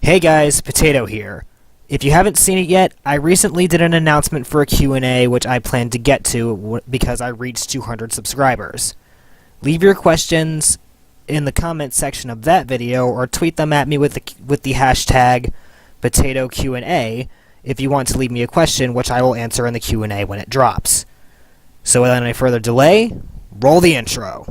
Hey guys, Potato here. If you haven't seen it yet, I recently did an announcement for a Q&A which I plan to get to because I reached 200 subscribers. Leave your questions in the comment section of that video or tweet them at me with the hashtag PotatoQA if you want to leave me a question, which I will answer in the Q&A when it drops. So without any further delay, roll the intro.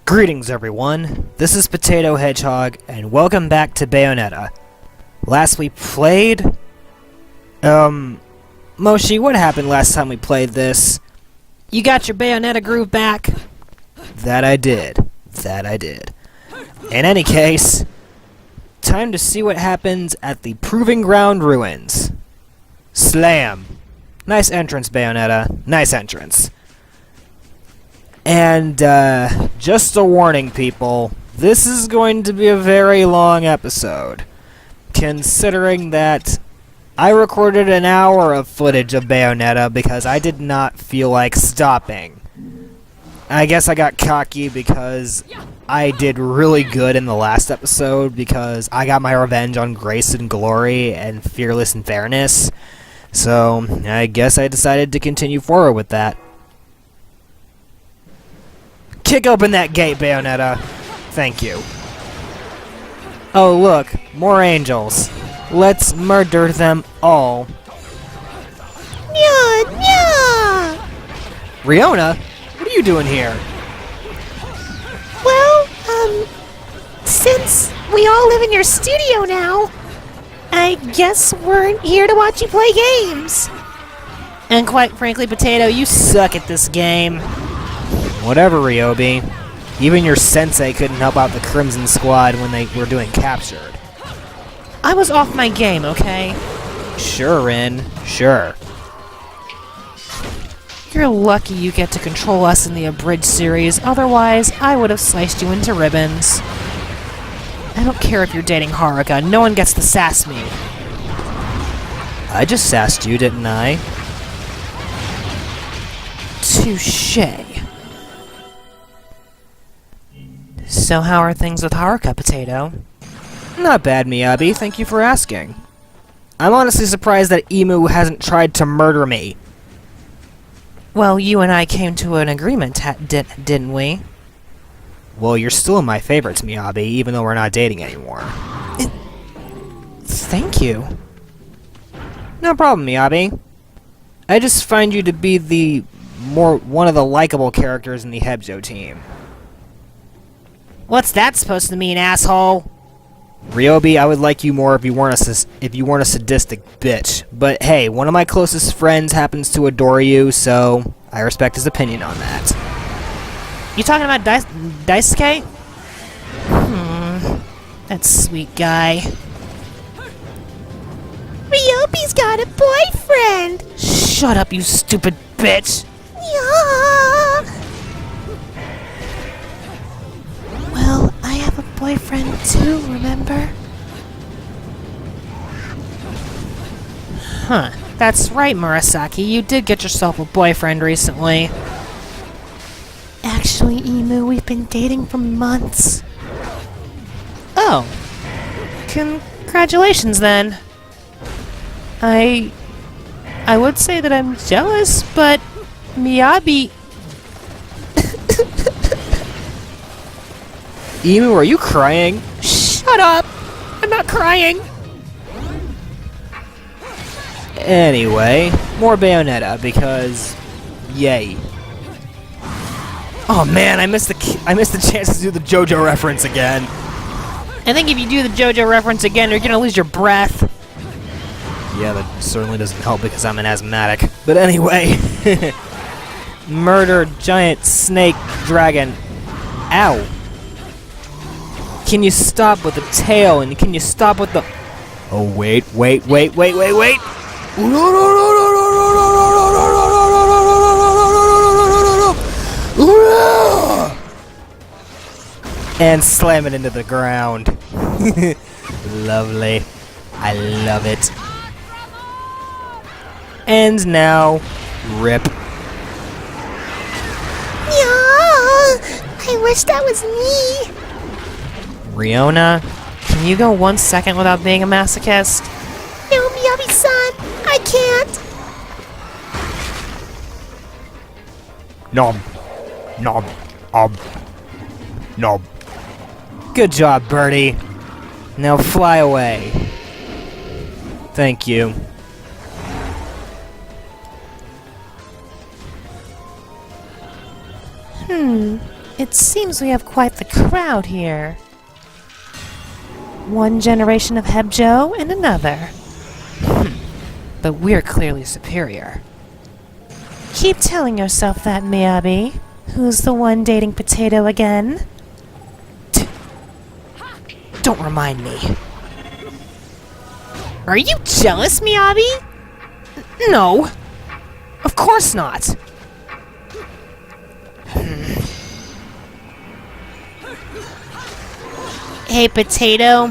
Greetings everyone, this is Potato Hedgehog, and welcome back to Bayonetta. Last we played... Moshi, what happened last time we played this? You got your Bayonetta groove back? That I did. In any case, time to see what happens at the Proving Ground Ruins. Slam. Nice entrance, Bayonetta. Nice entrance. And, just a warning, people, this is going to be a very long episode, considering that I recorded an hour of footage of Bayonetta because I did not feel like stopping. I guess I got cocky because I did really good in the last episode because I got my revenge on Grace and Glory and Fearless and Fairness, so I guess I decided to continue forward with that. Kick open that gate, Bayonetta. Thank you. Oh, look. More angels. Let's murder them all. Nya, nya! Riona? What are you doing here? Well, since we all live in your studio now, I guess we're here to watch you play games. And quite frankly, Potato, you suck at this game. Whatever, Ryobi. Even your sensei couldn't help out the Crimson Squad when they were doing Captured. I was off my game, okay? Sure, Rin. Sure. You're lucky you get to control us in the Abridged series, otherwise I would have sliced you into ribbons. I don't care if you're dating Haruka, no one gets to sass me. I just sassed you, didn't I? Touché. So how are things with Haruka, Potato? Not bad, Miyabi. Thank you for asking. I'm honestly surprised that Emu hasn't tried to murder me. Well, you and I came to an agreement, didn't we? Well, you're still in my favorites, Miyabi, even though we're not dating anymore. Thank you. No problem, Miyabi. I just find you to be one of the likable characters in the Hebjo team. What's that supposed to mean, asshole? Ryobi, I would like you more if you weren't a sadistic bitch. But hey, one of my closest friends happens to adore you, so I respect his opinion on that. You talking about Daisuke? That sweet guy. Ryobi's got a boyfriend! Shut up, you stupid bitch! Yeah. Well, I have a boyfriend too, remember? Huh. That's right, Murasaki. You did get yourself a boyfriend recently. Actually, Emu, we've been dating for months. Oh. Congratulations, then. I would say that I'm jealous, but Miyabi... Emu, are you crying? Shut up! I'm not crying! Anyway, more Bayonetta, because... yay. Oh man, I missed the chance to do the JoJo reference again. I think if you do the JoJo reference again, you're gonna lose your breath. Yeah, that certainly doesn't help because I'm an asthmatic. But anyway... Murder, giant, snake, dragon... Ow! Can you stop with the tail, and can you stop with the... Oh, wait. and slam it into the ground. Lovely. I love it. And now, rip. Yeah, I wish that was me. Riona, can you go 1 second without being a masochist? No, Miyabi-san, I can't. Nom. Nom. Nom. Good job, Birdie. Now fly away. Thank you. It seems we have quite the crowd here. One generation of Hebjo and another. But we're clearly superior. Keep telling yourself that, Miyabi. Who's the one dating Potato again? Don't remind me. Are you jealous, Miyabi? No. Of course not. Hey, Potato.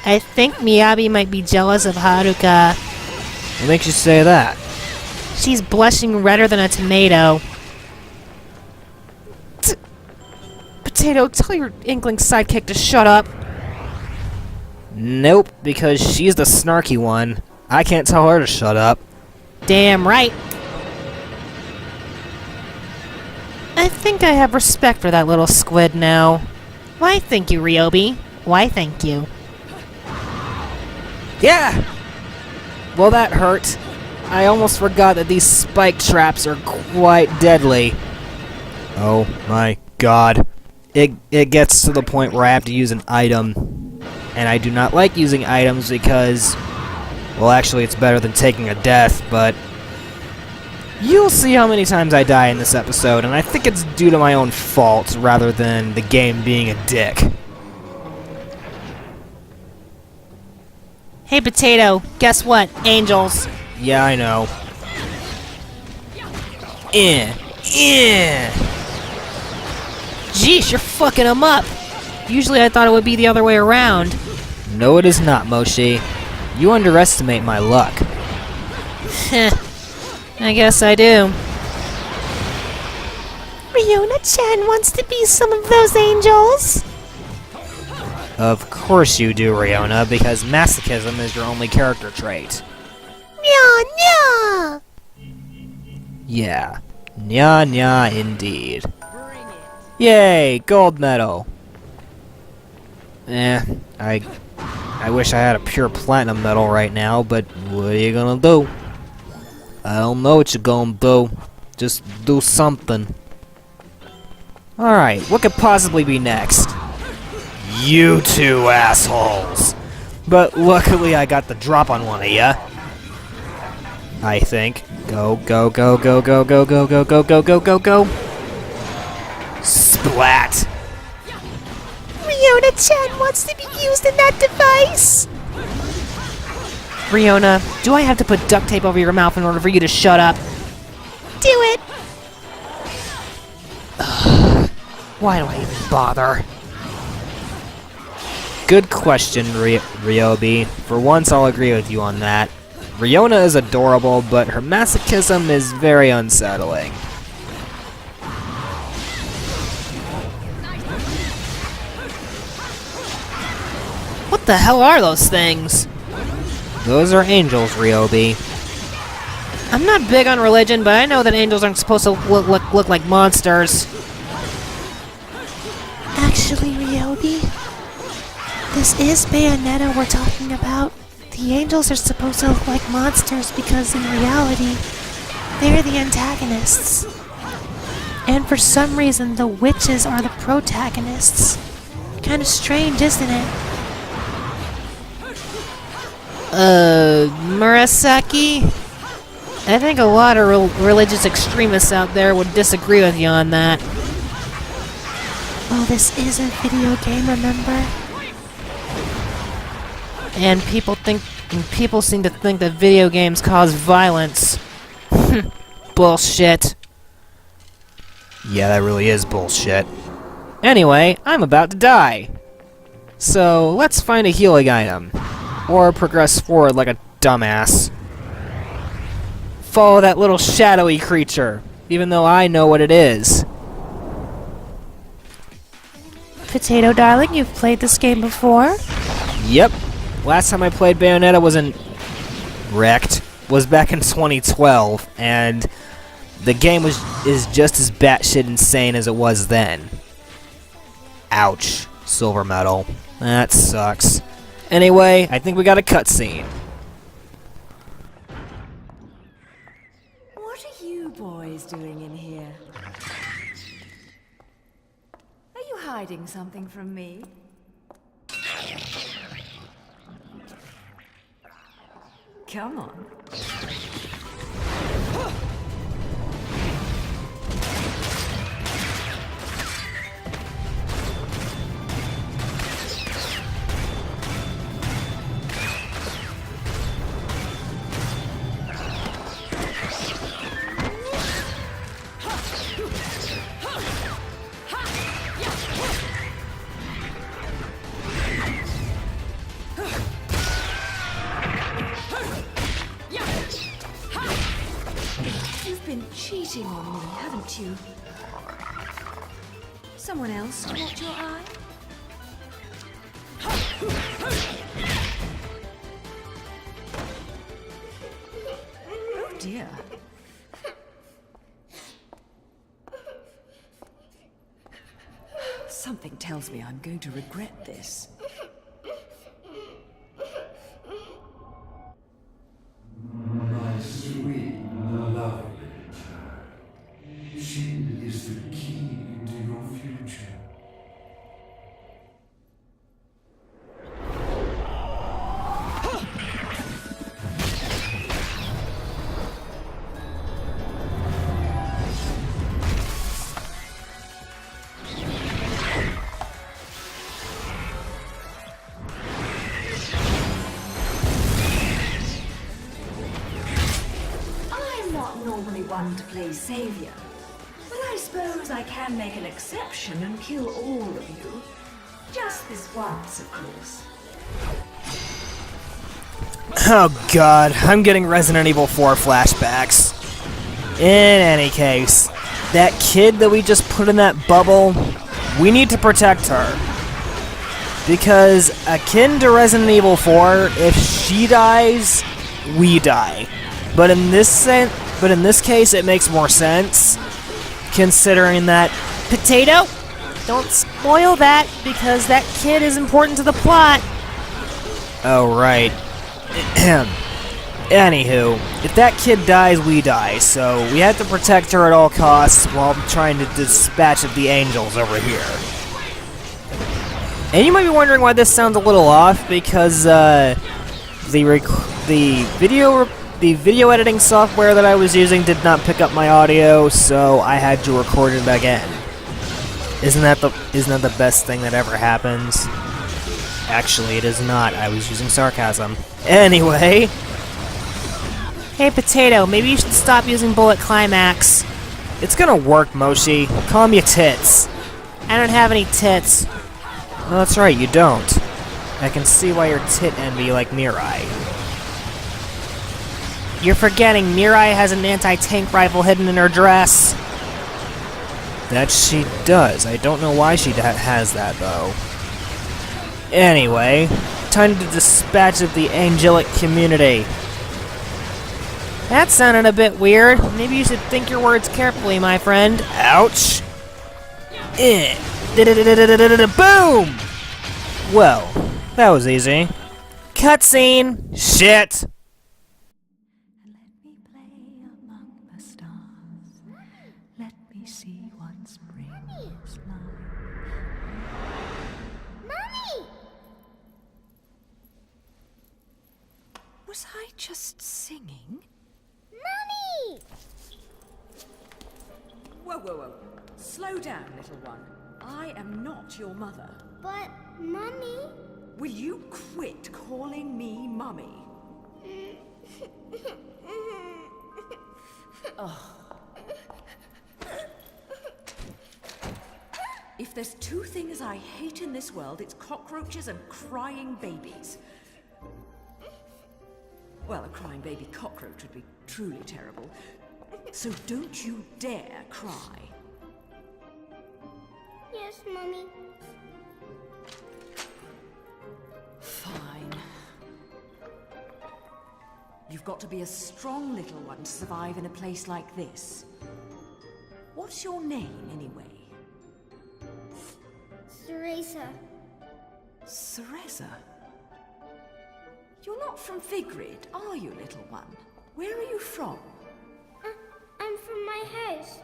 I think Miyabi might be jealous of Haruka. What makes you say that? She's blushing redder than a tomato. Potato, tell your Inkling sidekick to shut up. Nope, because she's the snarky one. I can't tell her to shut up. Damn right. I think I have respect for that little squid now. Why thank you, Ryobi? Why thank you? Yeah! Well, that hurt. I almost forgot that these spike traps are quite deadly. Oh my god. It gets to the point where I have to use an item. And I do not like using items because... well, actually, it's better than taking a death, but... you'll see how many times I die in this episode, and I think it's due to my own fault rather than the game being a dick. Hey, Potato, guess what? Angels. Yeah, I know. Jeez, you're fucking them up. Usually I thought it would be the other way around. No, it is not, Moshi. You underestimate my luck. Heh. I guess I do. Riona-chan wants to be some of those angels. Of course you do, Riona, because masochism is your only character trait. Nya-nya! Yeah. Nya indeed. Yay, gold medal. I wish I had a pure platinum medal right now, but what are you gonna do? I don't know what you're gonna do. Just do something. Alright, what could possibly be next? You two assholes! But luckily I got the drop on one of ya. I think. Go, go, go, go, go, go, go, go, go, go, go, go, go. Splat! Riona-chan wants to be used in that device. Riona, do I have to put duct tape over your mouth in order for you to shut up? Do it. Why do I even bother? Good question, Ryobi. For once, I'll agree with you on that. Riona is adorable, but her masochism is very unsettling. What the hell are those things? Those are angels, Ryobi. I'm not big on religion, but I know that angels aren't supposed to look like monsters. Actually, Ryobi, this is Bayonetta we're talking about. The angels are supposed to look like monsters because in reality, they're the antagonists. And for some reason, the witches are the protagonists. Kind of strange, isn't it? Murasaki? I think a lot of religious extremists out there would disagree with you on that. Well, this is a video game, remember? And people seem to think that video games cause violence. Bullshit. Yeah, that really is bullshit. Anyway, I'm about to die. So, let's find a healing item. Or progress forward like a dumbass. Follow that little shadowy creature, even though I know what it is. Potato darling, you've played this game before? Yep. Last time I played Bayonetta was back in 2012, and the game is just as batshit insane as it was then. Ouch. Silver medal. That sucks. Anyway, I think we got a cutscene. What are you boys doing in here? Are you hiding something from me? Come on. You've been cheating on me, haven't you? Someone else caught your eye? Oh dear. Something tells me I'm going to regret this. My sweet, lovely child. She is the key to your future. I'm not normally one to play savior, but I suppose I can make an exception and kill all of you. Just this once, of course. Oh god, I'm getting Resident Evil 4 flashbacks. In any case, that kid that we just put in that bubble, we need to protect her. Because akin to Resident Evil 4, if she dies, we die. But in this case, it makes more sense, considering that Potato? Don't spoil that, because that kid is important to the plot. Oh, right. Anywho, if that kid dies, we die, so we have to protect her at all costs while trying to dispatch of the angels over here. And you might be wondering why this sounds a little off, because the video editing software that I was using did not pick up my audio, so I had to record it again. Isn't that the best thing that ever happens? Actually, it is not. I was using sarcasm. Anyway. Hey, Potato, maybe you should stop using bullet climax. It's gonna work, Moshi. Calm your tits. I don't have any tits. No, that's right, you don't. I can see why you're tit envy like Mirai. You're forgetting Mirai has an anti-tank rifle hidden in her dress. That she does. I don't know why she has that, though. Anyway, time to dispatch of the angelic community. That sounded a bit weird. Maybe you should think your words carefully, my friend. Ouch! Boom! Well, that was easy. Cutscene! Shit! Let me play among the stars. Let me see what spring is like. Mommy! Was I just singing? Mommy! Whoa, whoa, whoa. Slow down, little one. I am not your mother. But, Mommy... Will you quit calling me Mummy? If there's two things I hate in this world, it's cockroaches and crying babies. Well, a crying baby cockroach would be truly terrible. So don't you dare cry. Yes, Mommy. Fine. You've got to be a strong little one to survive in a place like this. What's your name, anyway? Teresa. Cereza? You're not from Figrid, are you, little one? Where are you from? I'm from my house.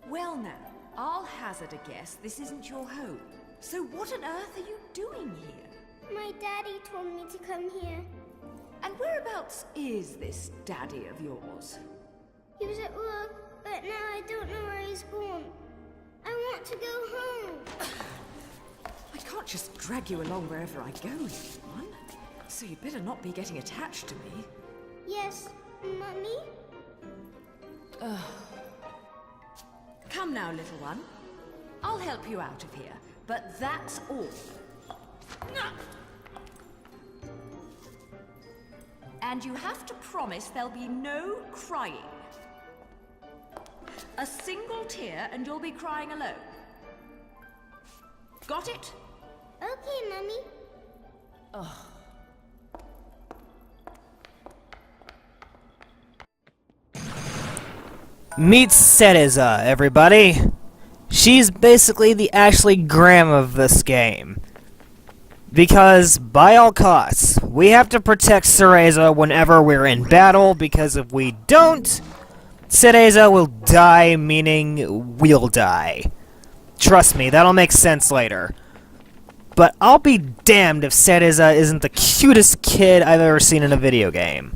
Well now, I'll hazard a guess this isn't your home. So what on earth are you doing here? My daddy told me to come here. And whereabouts is this daddy of yours? He was at work, but now I don't know where he's gone. I want to go home. I can't just drag you along wherever I go, little one. So you better not be getting attached to me. Yes, Mommy? Come now, little one. I'll help you out of here, but that's all. And you have to promise there'll be no crying. A single tear and you'll be crying alone. Got it? Okay, Mommy. Meet Cereza, everybody. She's basically the Ashley Graham of this game. Because, by all costs, we have to protect Cereza whenever we're in battle, because if we don't, Cereza will die, meaning we'll die. Trust me, that'll make sense later. But I'll be damned if Cereza isn't the cutest kid I've ever seen in a video game.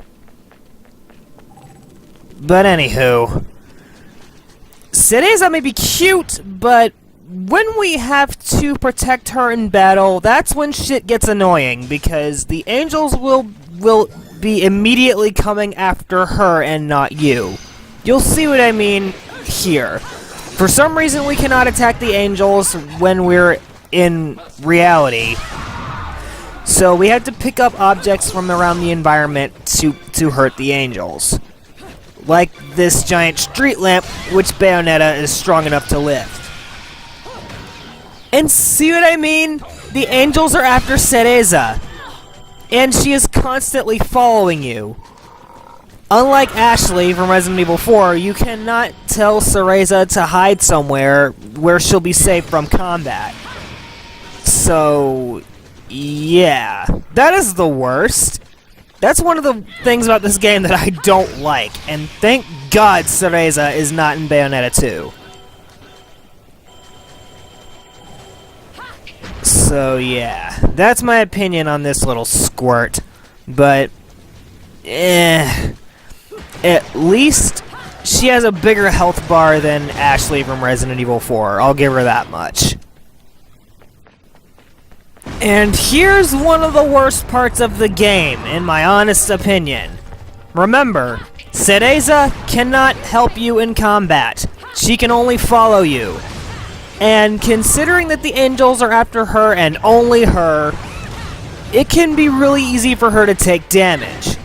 But anywho, Cereza may be cute, but when we have to protect her in battle, that's when shit gets annoying, because the angels will be immediately coming after her and not you. You'll see what I mean here. For some reason, we cannot attack the angels when we're in reality, so we have to pick up objects from around the environment to hurt the angels. Like this giant street lamp, which Bayonetta is strong enough to lift. And see what I mean? The angels are after Cereza, and she is constantly following you. Unlike Ashley from Resident Evil 4, you cannot tell Cereza to hide somewhere where she'll be safe from combat. So, yeah, that is the worst. That's one of the things about this game that I don't like, and thank God Cereza is not in Bayonetta 2. So yeah, that's my opinion on this little squirt, but at least she has a bigger health bar than Ashley from Resident Evil 4, I'll give her that much. And here's one of the worst parts of the game, in my honest opinion. Remember, Cereza cannot help you in combat. She can only follow you. And considering that the angels are after her and only her, it can be really easy for her to take damage.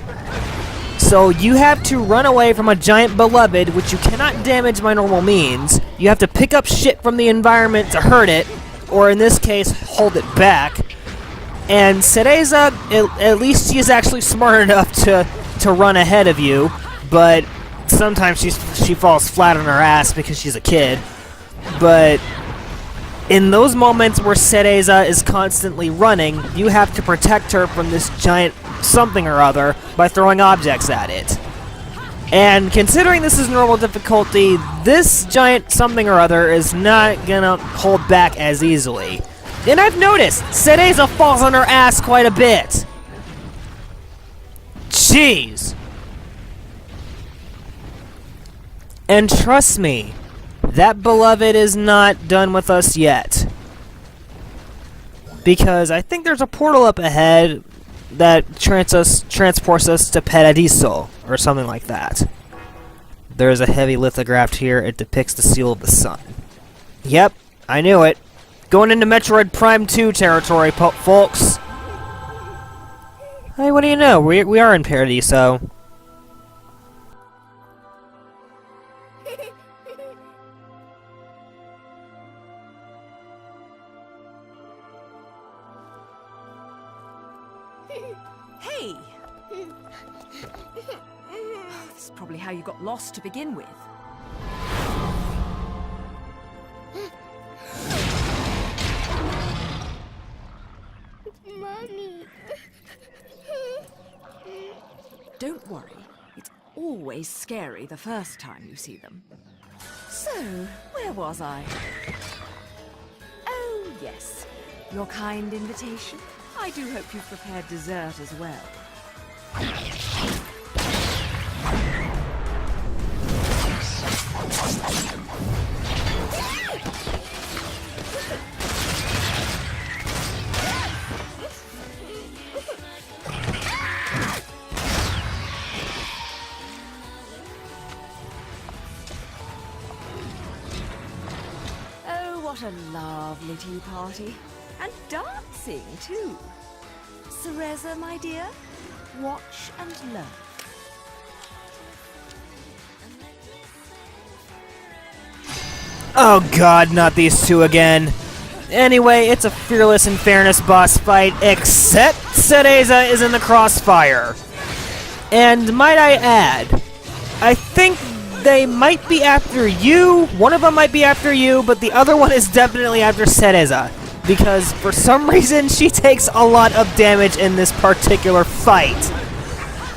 So you have to run away from a giant beloved, which you cannot damage by normal means. You have to pick up shit from the environment to hurt it, or in this case, hold it back. And Cereza, at least she is actually smart enough to run ahead of you, but sometimes she falls flat on her ass because she's a kid. But in those moments where Cereza is constantly running, you have to protect her from this giant something or other by throwing objects at it. And considering this is normal difficulty, this giant something or other is not gonna hold back as easily. And I've noticed, Cereza falls on her ass quite a bit. Jeez. And trust me, that beloved is not done with us yet. Because I think there's a portal up ahead that transports us to Paradiso, or something like that. There is a heavy lithograph here. It depicts the seal of the sun. Yep, I knew it. Going into Metroid Prime 2 territory, folks. Hey, what do you know? We are in parody, so... Hey! This is probably how you got lost to begin with. Mommy. Don't worry, it's always scary the first time you see them. So, where was I? Oh, yes. Your kind invitation. I do hope you've prepared dessert as well. Oh, what a lovely tea party. And dancing, too. Cereza, my dear, watch and learn. Oh god, not these two again. Anyway, it's a Fearless and Fairness boss fight, except Cereza is in the crossfire. And might I add, I think they might be after you. One of them might be after you, but the other one is definitely after Cereza. Because for some reason, she takes a lot of damage in this particular fight.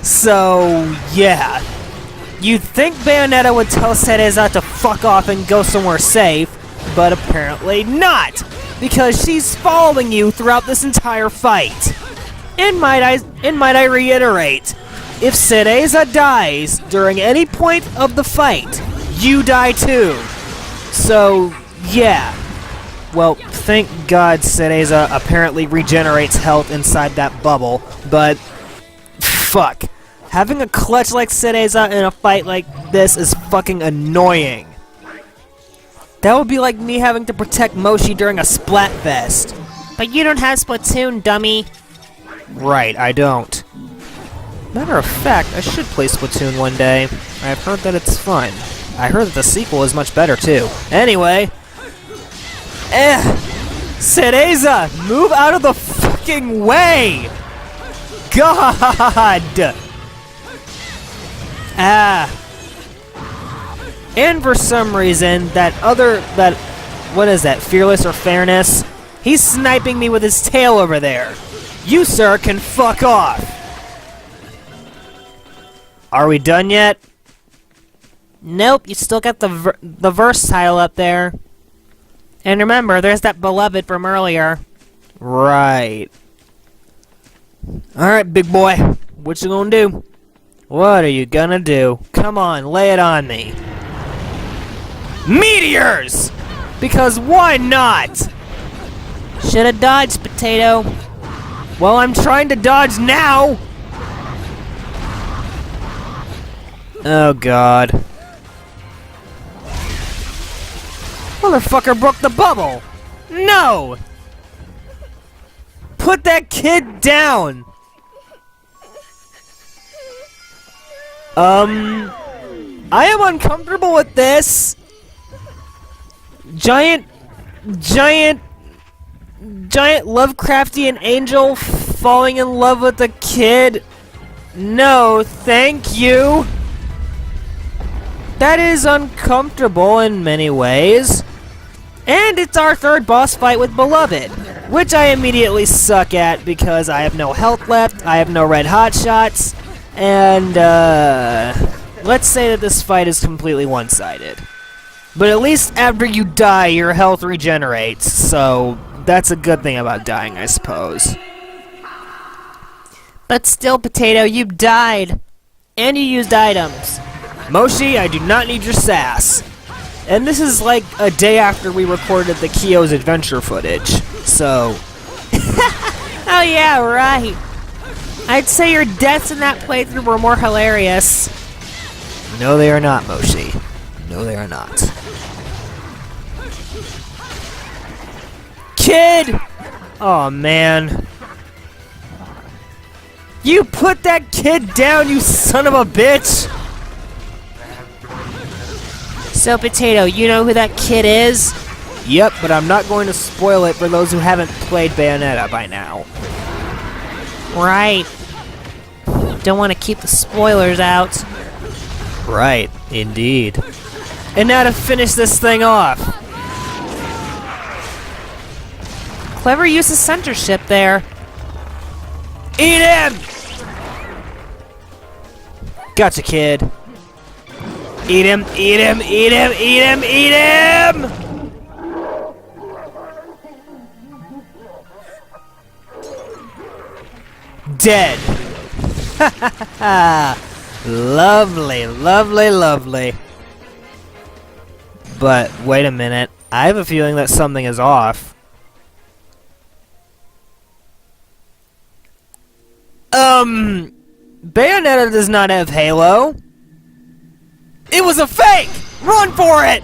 So, yeah. You'd think Bayonetta would tell Cereza to fuck off and go somewhere safe, but apparently not, because she's following you throughout this entire fight. And might I reiterate, if Cereza dies during any point of the fight, you die too. So, yeah. Well, thank God Cereza apparently regenerates health inside that bubble, but fuck. Having a clutch like Cereza in a fight like this is fucking annoying. That would be like me having to protect Moshi during a Splatfest. But you don't have Splatoon, dummy. Right, I don't. Matter of fact, I should play Splatoon one day. I've heard that it's fun. I heard that the sequel is much better too. Anyway... Cereza! Move out of the fucking way! God! And for some reason, what is that, Fearless or Fairness? He's sniping me with his tail over there. You, sir, can fuck off. Are we done yet? Nope, you still got the verse title up there. And remember, there's that beloved from earlier. Right. Alright, big boy. What you gonna do? What are you gonna do? Come on, lay it on me. Meteors! Because why not? Shoulda dodged, Potato. Well, I'm trying to dodge now! Oh god. Motherfucker broke the bubble! No! Put that kid down! I am uncomfortable with this! Giant Lovecraftian angel falling in love with a kid? No, thank you! That is uncomfortable in many ways. And it's our third boss fight with Beloved, which I immediately suck at because I have no health left, I have no red hot shots, and let's say that this fight is completely one-sided. But at least after you die, your health regenerates, so that's a good thing about dying, I suppose. But still, Potato, you died. And you used items. Moshi, I do not need your sass. And this is like a day after we recorded the Kyo's adventure footage, so... Oh yeah, right. I'd say your deaths in that playthrough were more hilarious. No, they are not, Moshi. No, they are not. kid! Oh man. You put that kid down, you son of a bitch! So, Potato, you know who that kid is? Yep, but I'm not going to spoil it for those who haven't played Bayonetta by now. Right. Don't want to keep the spoilers out. Right, indeed. And now to finish this thing off. Clever use of censorship there. Eat him! Gotcha, kid. Eat him, eat him, eat him, eat him, eat him! Dead. Lovely, lovely, lovely. But wait a minute. I have a feeling that something is off. Bayonetta does not have Halo. It was a fake! Run for it!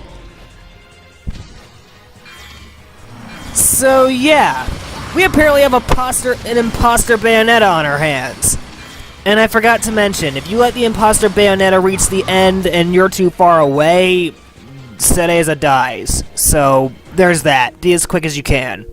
So yeah, we apparently have an imposter Bayonetta on our hands. And I forgot to mention, if you let the imposter Bayonetta reach the end and you're too far away, Cereza dies. So there's that. Be as quick as you can.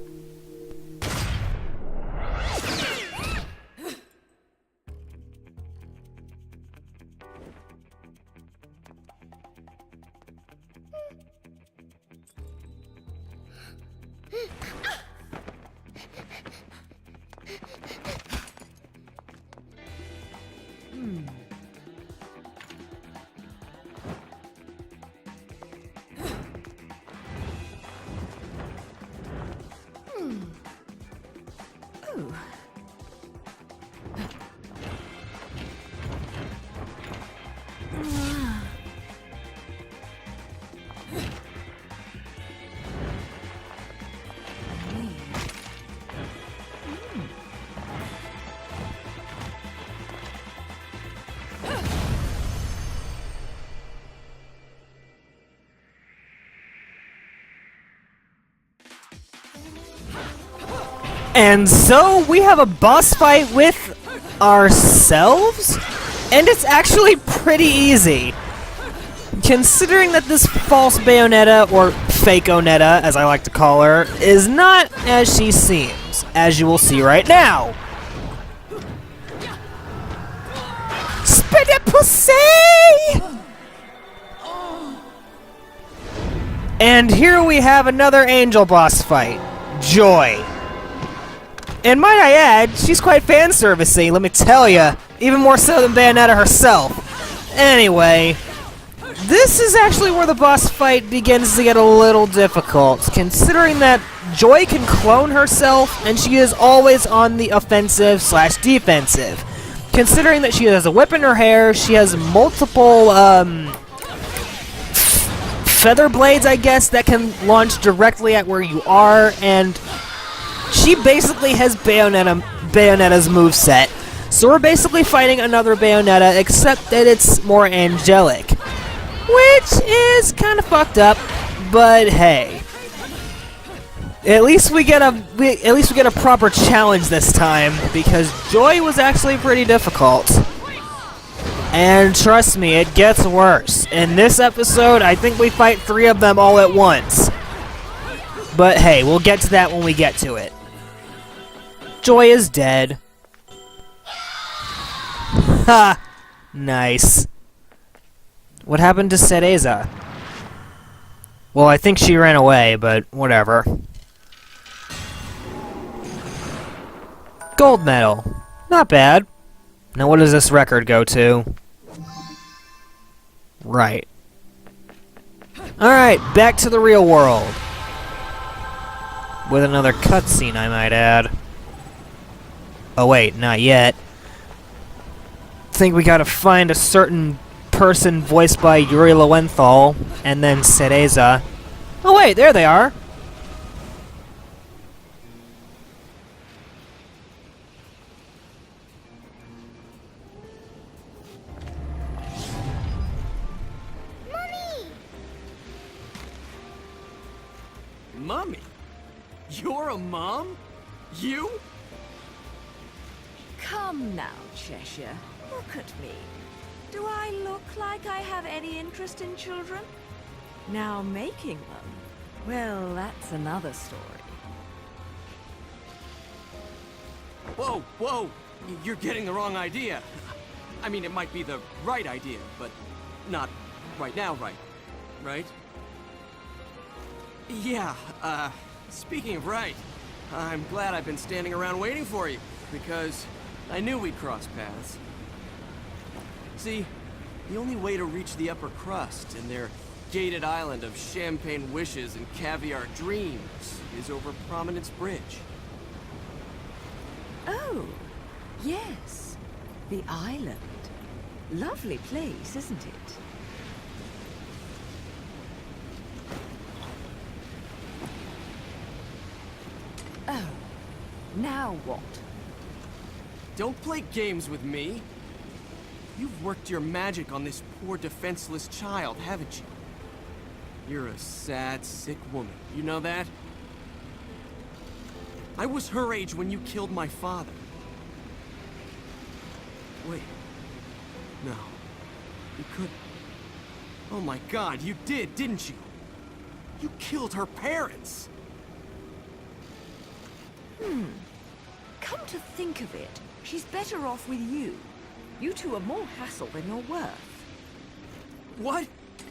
And so we have a boss fight with ourselves? And it's actually pretty easy. Considering that this false Bayonetta, or fake Onetta, as I like to call her, is not as she seems, as you will see right now. Spit it, pussy! And here we have another angel boss fight. Joy. And might I add, she's quite fan-servicey, let me tell ya. Even more so than Bayonetta herself. Anyway, this is actually where the boss fight begins to get a little difficult, considering that Joy can clone herself, and she is always on the offensive/defensive. Considering that she has a whip in her hair, she has multiple, feather blades, I guess, that can launch directly at where you are, and she basically has Bayonetta's moveset. So we're basically fighting another Bayonetta, except that it's more angelic. Which is kind of fucked up, but hey. At least we get a proper challenge this time, because Joy was actually pretty difficult. And trust me, it gets worse. In this episode, I think we fight 3 of them all at once. But hey, we'll get to that when we get to it. Joy is dead. Ha! Nice. What happened to Cereza? Well, I think she ran away, but whatever. Gold medal. Not bad. Now what does this record go to? Right. Alright, back to the real world. With another cutscene, I might add. Oh wait, not yet. Think we gotta find a certain person voiced by Yuri Lowenthal, and then Cereza. Oh wait, there they are! Mommy, You're a mom? You? Come now, Cheshire. Look at me. Do I look like I have any interest in children? Now making them, well, that's another story. Whoa, whoa! You're getting the wrong idea. I mean, it might be the right idea, but not right now, right? Yeah, speaking of right, I'm glad I've been standing around waiting for you, because I knew we'd cross paths. See, the only way to reach the upper crust and their gated island of champagne wishes and caviar dreams is over Prominence Bridge. Oh, yes. The island. Lovely place, isn't it? Oh, now what? Don't play games with me. You've worked your magic on this poor defenseless child, haven't you? You're a sad, sick woman. You know that? I was her age when you killed my father. Wait. No. You couldn't. Oh my God, you did, didn't you? You killed her parents! Come to think of it, she's better off with you. You two are more hassle than you're worth. What?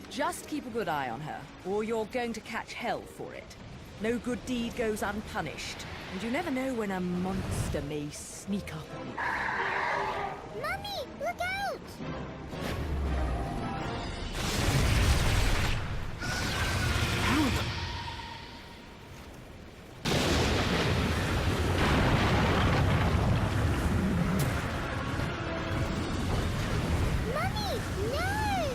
Just keep a good eye on her, or you're going to catch hell for it. No good deed goes unpunished, and you never know when a monster may sneak up on you. Mummy, look out! Mummy, no!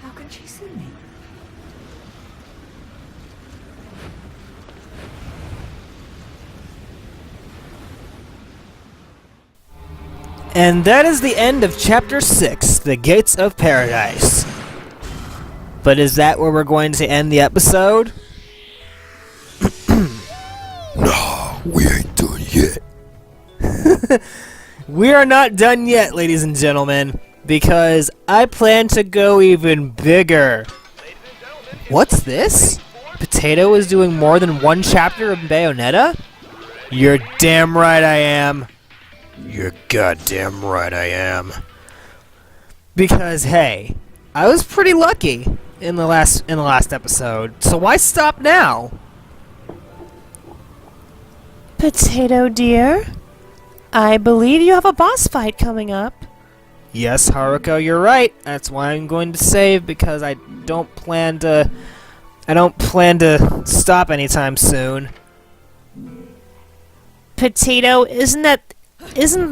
How can she see me? And that is the end of Chapter 6, The Gates of Paradise. But is that where we're going to end the episode? Nah, we ain't done yet. We are not done yet, ladies and gentlemen, because I plan to go even bigger. What's this? Potato is doing more than one chapter of Bayonetta? You're damn right I am. You're goddamn right I am. Because hey, I was pretty lucky in the last episode, so why stop now? Potato dear, I believe you have a boss fight coming up. Yes, Haruko, you're right. That's why I'm going to save, because I don't plan to stop anytime soon. Potato, isn't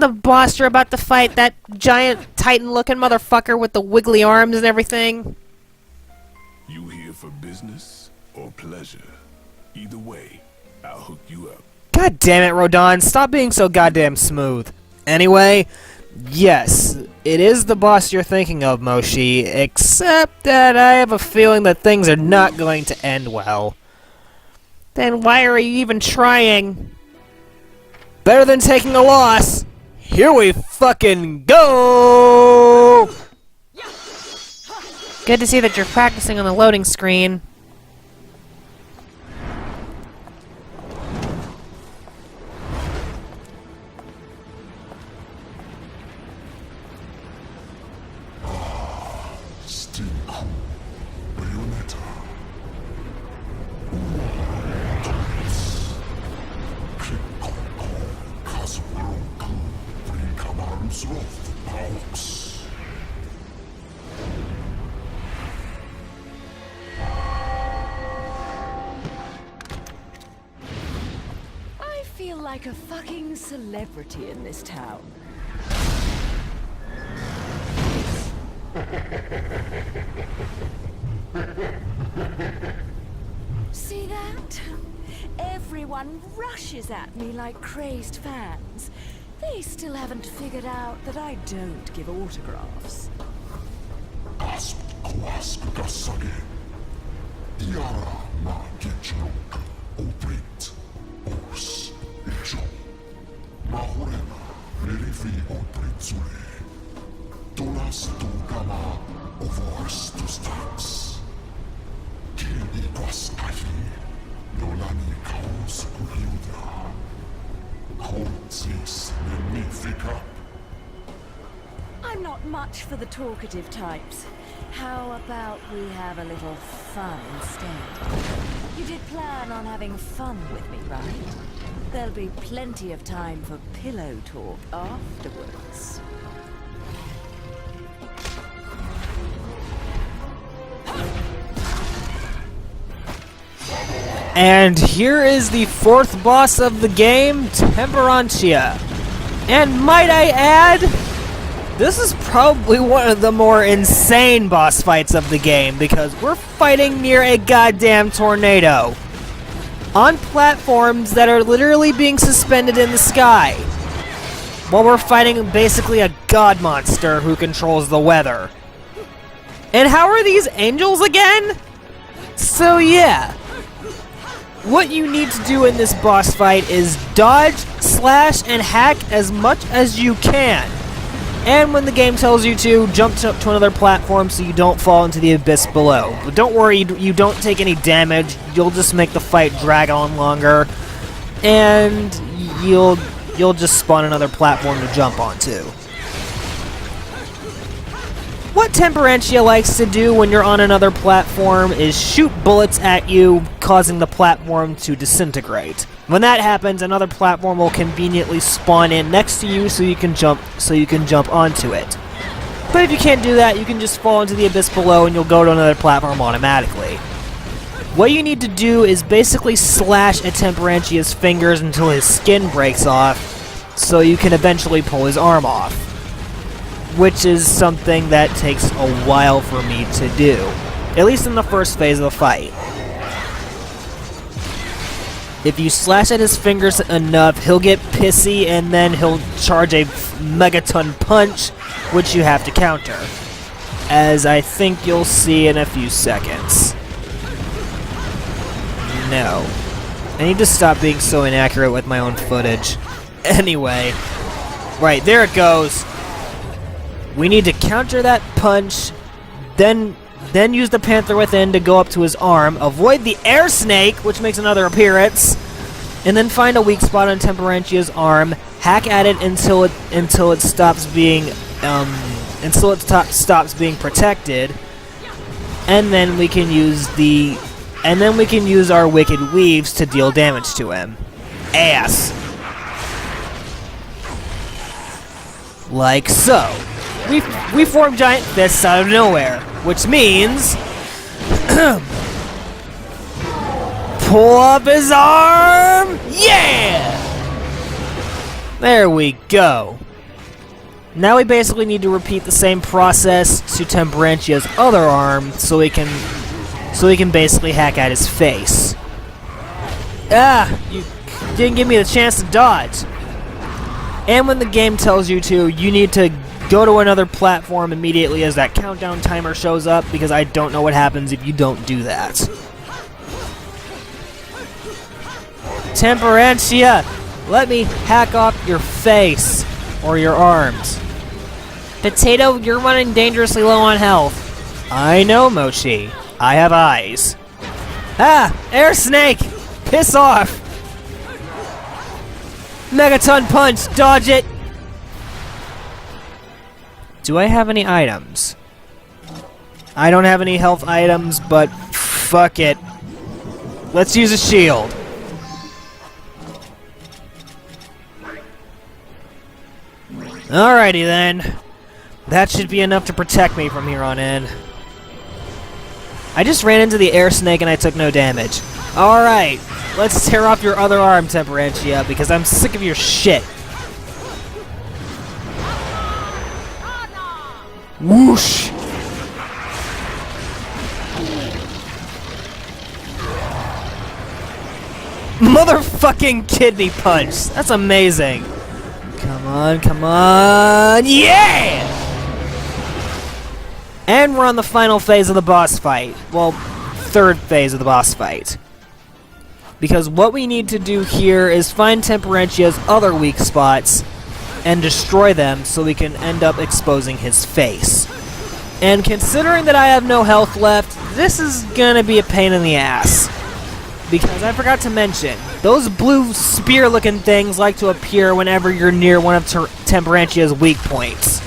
the boss you're about to fight that giant titan-looking motherfucker with the wiggly arms and everything? You here for business or pleasure? Either way, I'll hook you up. God damn it, Rodon, stop being so goddamn smooth. Anyway, yes, it is the boss you're thinking of, Moshi, except that I have a feeling that things are not going to end well. Then why are you even trying? Better than taking a loss. Here we fucking go! Good to see that you're practicing on the loading screen. Still, Bayonetta. I feel like a fucking celebrity in this town. See that? Everyone rushes at me like crazed fans. They still haven't figured out that I don't give autographs. Iara ma Kitchnok, Obrit, Os, Icho. Mahorena, Rerifi Obritsule. Donas Dogama, Ovors to Stax. Kiri Kos Ahi, Nolani Kaos Kuhiudra. Holtzis Magnifica. I'm not much for the talkative types. How about we have a little fun instead? You did plan on having fun with me, right? There'll be plenty of time for pillow talk afterwards. And here is the fourth boss of the game, Temperance. And might I add, this is probably one of the more insane boss fights of the game, because we're fighting near a goddamn tornado. On platforms that are literally being suspended in the sky. While we're fighting basically a god monster who controls the weather. And how are these angels again? So yeah. What you need to do in this boss fight is dodge, slash, and hack as much as you can. And when the game tells you to, jump to another platform so you don't fall into the abyss below. But don't worry, you don't take any damage. You'll just make the fight drag on longer. And you'll just spawn another platform to jump onto. What Temperance likes to do when you're on another platform is shoot bullets at you, causing the platform to disintegrate. When that happens, another platform will conveniently spawn in next to you so you can jump onto it. But if you can't do that, you can just fall into the abyss below and you'll go to another platform automatically. What you need to do is basically slash at Temperance's fingers until his skin breaks off, so you can eventually pull his arm off. Which is something that takes a while for me to do. At least in the first phase of the fight. If you slash at his fingers enough, he'll get pissy and then he'll charge a megaton punch, which you have to counter. As I think you'll see in a few seconds. No. I need to stop being so inaccurate with my own footage. Anyway. Right, there it goes. We need to counter that punch, then use the Panther Within to go up to his arm, avoid the Air Snake, which makes another appearance, and then find a weak spot on Temperance's arm, hack at it until it stops being protected, and then we can use our Wicked Weaves to deal damage to him. Ass. Like so. We form giant fists out of nowhere, which means pull up his arm. Yeah! There we go. Now we basically need to repeat the same process to Temperance's other arm, so we can basically hack at his face. Ah, you didn't give me the chance to dodge. And when the game tells you to, you need to go to another platform immediately as that countdown timer shows up, because I don't know what happens if you don't do that. Temperance, let me hack off your face or your arms. Potato, you're running dangerously low on health. I know, Mochi. I have eyes. Ah! Air Snake! Piss off! Megaton Punch! Dodge it! Do I have any items? I don't have any health items, but fuck it. Let's use a shield. Alrighty then. That should be enough to protect me from here on in. I just ran into the Air Snake and I took no damage. Alright, let's tear off your other arm, Temperance, because I'm sick of your shit. Whoosh! Motherfucking kidney punch! That's amazing! Come on, come on! Yeah! And we're on the final phase of the boss fight. Well, third phase of the boss fight. Because what we need to do here is find Temperentia's other weak spots and destroy them so we can end up exposing his face. And considering that I have no health left, this is gonna be a pain in the ass. Because I forgot to mention, those blue spear-looking things like to appear whenever you're near one of Temperentia's weak points.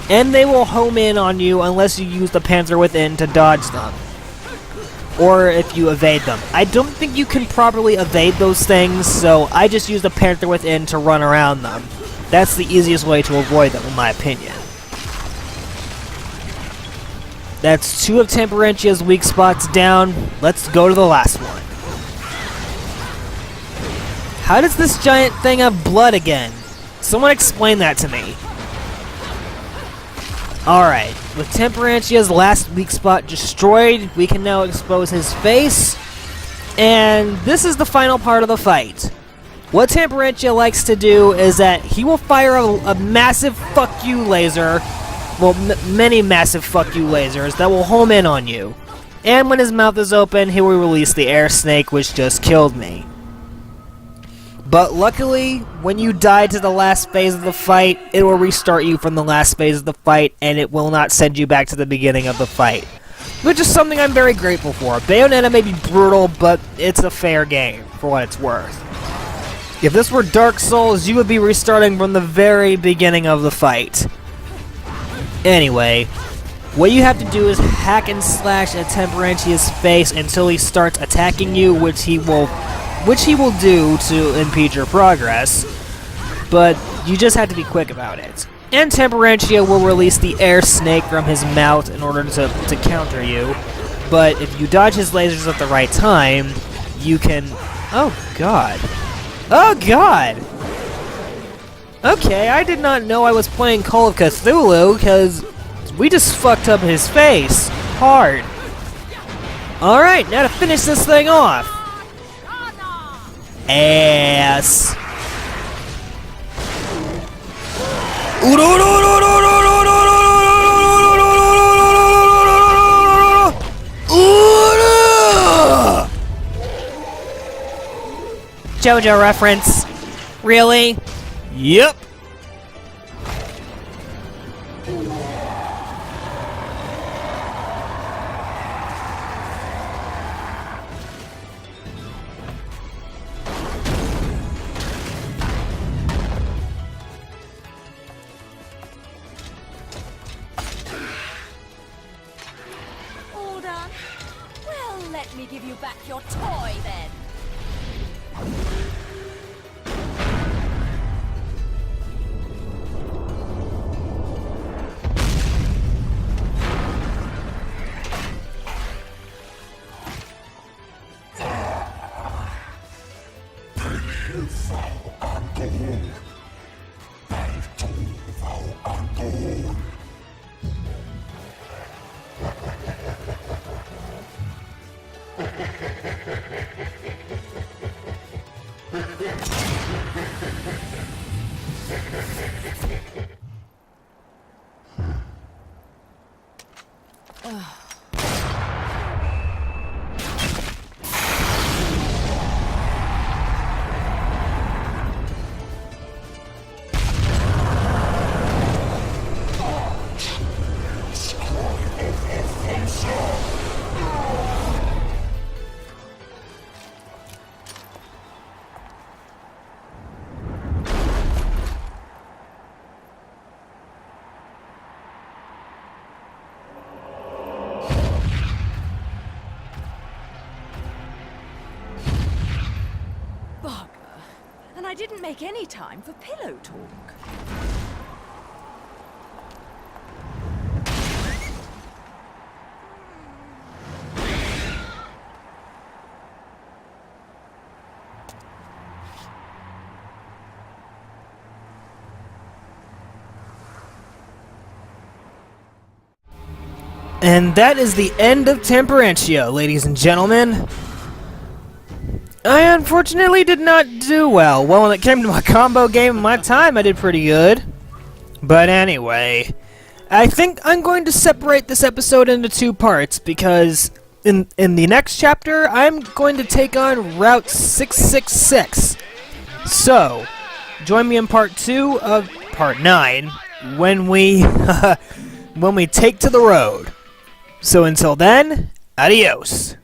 And they will home in on you unless you use the Panzer Within to dodge them. Or if you evade them. I don't think you can properly evade those things, so I just use the Panther Within to run around them. That's the easiest way to avoid them, in my opinion. That's 2 of Temperentia's weak spots down. Let's go to the last one. How does this giant thing have blood again? Someone explain that to me. Alright, with Temperentia's last weak spot destroyed, we can now expose his face. And this is the final part of the fight. What Temperantia likes to do is that he will fire a massive fuck you laser, well, many massive fuck you lasers that will home in on you. And when his mouth is open, he will release the air snake, which just killed me. But luckily, when you die to the last phase of the fight, it will restart you from the last phase of the fight, and it will not send you back to the beginning of the fight. Which is something I'm very grateful for. Bayonetta may be brutal, but it's a fair game, for what it's worth. If this were Dark Souls, you would be restarting from the very beginning of the fight. Anyway, what you have to do is hack and slash at Temperentia's face until he starts attacking you, which he will do to impede your progress, but you just have to be quick about it. And Temperantia will release the air snake from his mouth in order to counter you, but if you dodge his lasers at the right time, you can... Oh god. Oh god! Okay, I did not know I was playing Call of Cthulhu, because we just fucked up his face. Hard. Alright, now to finish this thing off. Ass. JoJo reference. Really? Yep. All done? Well, let me give you back your toy then. Bugger. And I didn't make any time for pillow talk. And that is the end of Temperantia, ladies and gentlemen. I unfortunately did not do well. Well, when it came to my combo game in my time, I did pretty good. But anyway, I think I'm going to separate this episode into 2 parts because in the next chapter, I'm going to take on Route 666. So, join me in part 2 of part 9 when we when we take to the road. So until then, adios.